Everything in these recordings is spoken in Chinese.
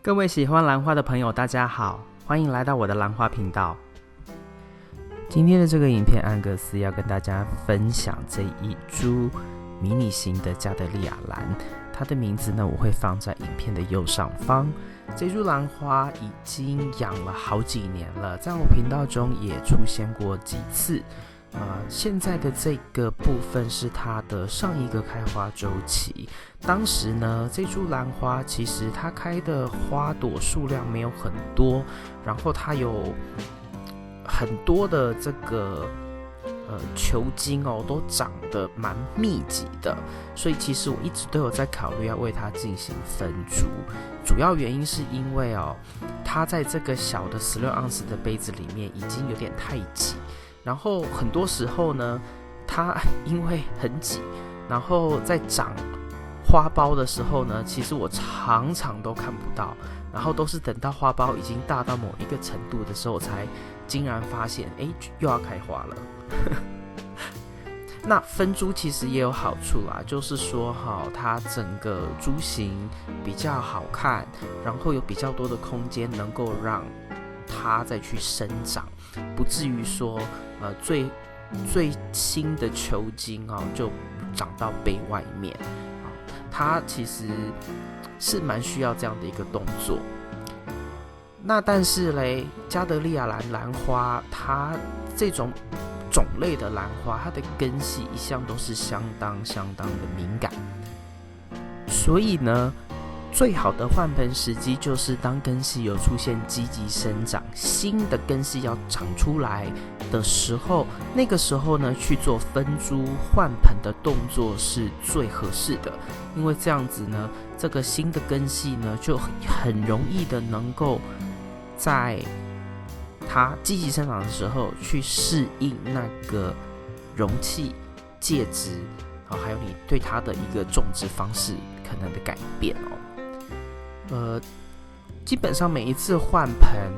各位喜欢兰花的朋友，大家好，欢迎来到我的兰花频道。今天的这个影片，安格斯要跟大家分享这一株迷你型的加德利亚兰，它的名字呢，我会放在影片的右上方。这株兰花已经养了好几年了，在我频道中也出现过几次。现在的这个部分是它的上一个开花周期。当时呢，这株兰花其实它开的花朵数量没有很多，然后它有很多的这个球茎都长得蛮密集的，所以其实我一直都有在考虑要为它进行分株。主要原因是因为它在这个小的16盎司的杯子里面已经有点太挤。然后很多时候呢，它因为很挤，然后在长花苞的时候呢，其实我常常都看不到，然后都是等到花苞已经大到某一个程度的时候，才竟然发现，又要开花了。那分株其实也有好处啦，就是说它整个株型比较好看，然后有比较多的空间能够让它再去生长，不至于说最新的球茎就长到杯外面，它其实是蛮需要这样的一个动作。那但是嘞，加德利亚兰花它这种种类的兰花，它的根系一向都是相当的敏感，所以呢，最好的换盆时机就是当根系有出现积极生长，新的根系要长出来的时候，那个时候呢去做分株换盆的动作是最合适的，因为这样子呢，这个新的根系呢就很容易的能够在它积极生长的时候去适应那个容器、介质，还有你对它的一个种植方式可能的改变基本上每一次换盆，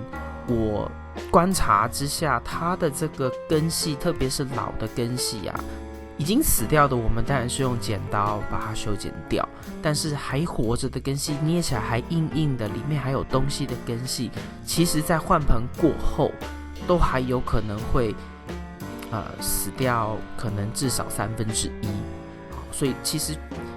我观察之下，它的这个根系，特别是老的根系已经死掉的，我们当然是用剪刀把它修剪掉。但是还活着的根系，捏起来还硬硬的，里面还有东西的根系，其实在换盆过后，都还有可能会死掉，可能至少1/3。所以其实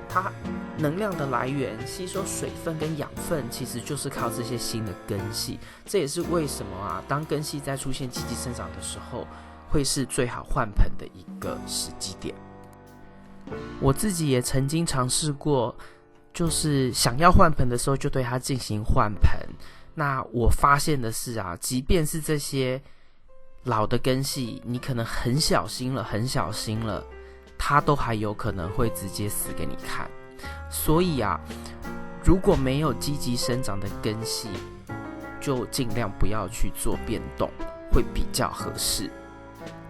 它能量的来源，吸收水分跟养分，其实就是靠这些新的根系。这也是为什么当根系在出现积极生长的时候，会是最好换盆的一个时机点。我自己也曾经尝试过，就是想要换盆的时候就对它进行换盆。那我发现的是即便是这些老的根系，你可能很小心了，它都还有可能会直接死给你看。所以如果没有积极生长的根系，就尽量不要去做变动，会比较合适。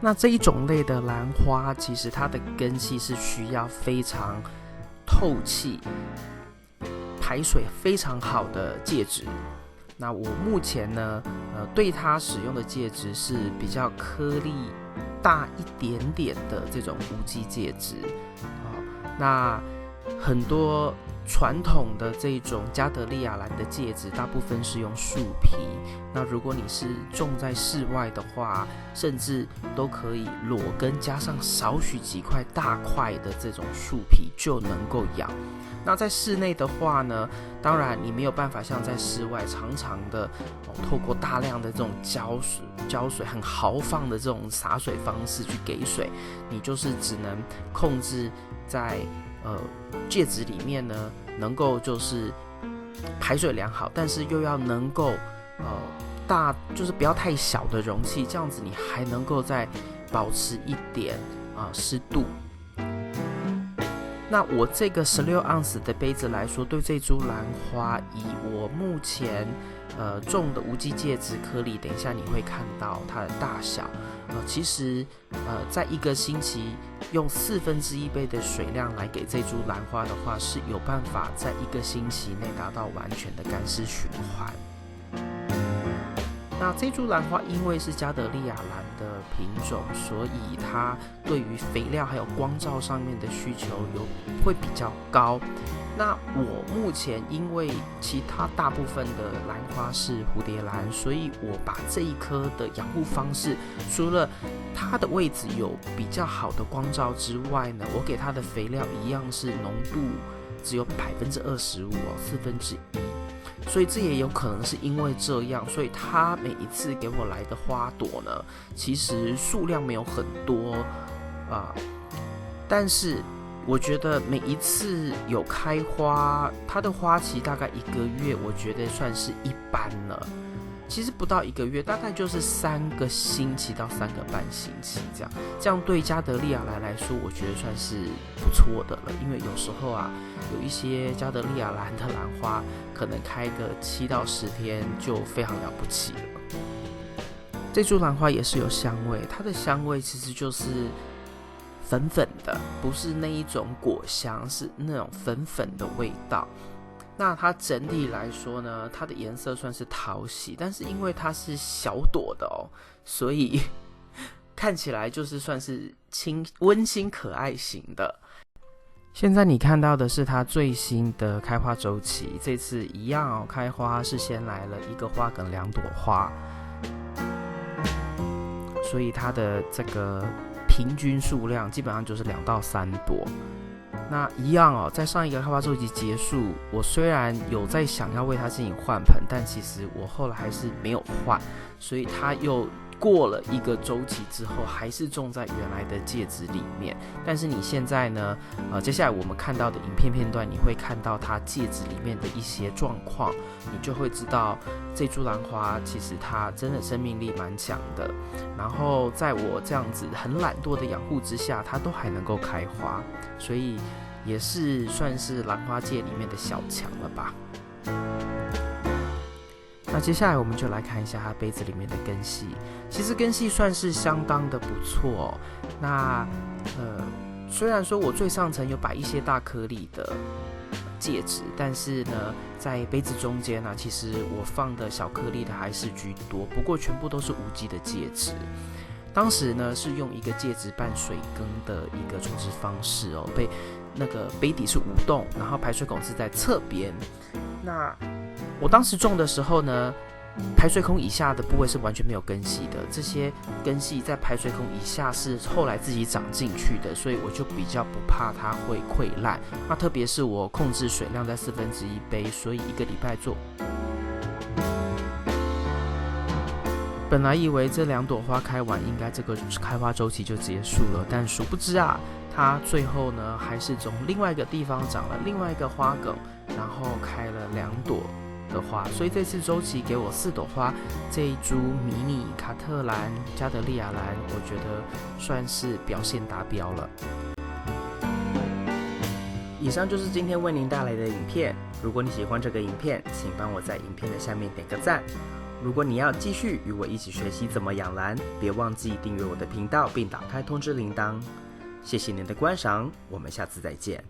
那这一种类的兰花，其实它的根系是需要非常透气、排水非常好的介质。那我目前呢，对它使用的介质是比较颗粒大一点点的这种无机介质。那很多传统的这种加德利亚兰的介质，大部分是用树皮。那如果你是种在室外的话，甚至都可以裸根加上少许几块大块的这种树皮就能够养。那在室内的话呢，当然你没有办法像在室外常常的透过大量的这种浇水很豪放的这种洒水方式去给水，你就是只能控制在介质里面呢，能够就是排水良好，但是又要能够就是不要太小的容器，这样子你还能够再保持一点湿度。那我这个16盎司的杯子来说，对这株兰花，以我目前种的无机介质颗粒，等一下你会看到它的大小。其实在一个星期用1/4杯的水量来给这株兰花的话，是有办法在一个星期内达到完全的干湿循环。那这株兰花因为是加德利亚兰的品种，所以它对于肥料还有光照上面的需求会比较高。那我目前因为其他大部分的兰花是蝴蝶兰，所以我把这一棵的养护方式，除了它的位置有比较好的光照之外呢，我给它的肥料一样是浓度只有25%1/4。所以这也有可能是因为这样，所以它每一次给我来的花朵呢，其实数量没有很多但是我觉得每一次有开花，它的花期大概1个月，我觉得算是一般了。其实不到1个月，大概就是3个星期到3个半星期这样。这样对加德利亚兰来说，我觉得算是不错的了。因为有时候有一些加德利亚兰的兰花，可能开个7到10天就非常了不起了。这株兰花也是有香味，它的香味其实就是粉粉的，不是那一种果香，是那种粉粉的味道。那它整体来说呢，它的颜色算是讨喜，但是因为它是小朵的所以看起来就是算是温馨可爱型的。现在你看到的是它最新的开花周期，这次一样开花是先来了1个花梗2朵花，所以它的这个平均数量基本上就是2到3朵。那一样在上一个开花周期结束，我虽然有在想要为它进行换盆，但其实我后来还是没有换，所以它又过了1个周期之后，还是种在原来的介质里面。但是你现在呢，接下来我们看到的影片片段，你会看到它介质里面的一些状况，你就会知道这株兰花其实它真的生命力蛮强的。然后在我这样子很懒惰的养护之下，它都还能够开花，所以也是算是兰花界里面的小强了吧。那接下来我们就来看一下它杯子里面的根系，其实根系算是相当的不错那虽然说我最上层有摆一些大颗粒的介质，但是呢，在杯子中间其实我放的小颗粒的还是居多，不过全部都是无机的介质。当时呢是用一个介质拌水羹的一个种植方式被那个杯底是无洞，然后排水孔是在侧边。那我当时种的时候呢，排水孔以下的部位是完全没有根系的，这些根系在排水孔以下是后来自己长进去的，所以我就比较不怕它会溃烂。那特别是我控制水量在1/4杯，所以1个礼拜做。本来以为这2朵花开完，应该这个开花周期就结束了，但殊不知它最后呢还是从另外一个地方长了另外一个花梗，然后开了2朵的花，所以这次周期给我4朵花。这一株迷你卡特兰加德利亚兰，我觉得算是表现达标了。以上就是今天为您带来的影片。如果你喜欢这个影片，请帮我在影片的下面点个赞。如果你要继续与我一起学习怎么养兰，别忘记订阅我的频道并打开通知铃铛。谢谢您的观赏，我们下次再见。